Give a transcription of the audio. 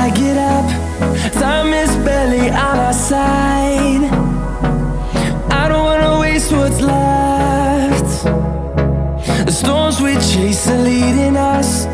I get up, time is barely on our side. I don't wanna waste what's left. The storms we chase are leading us.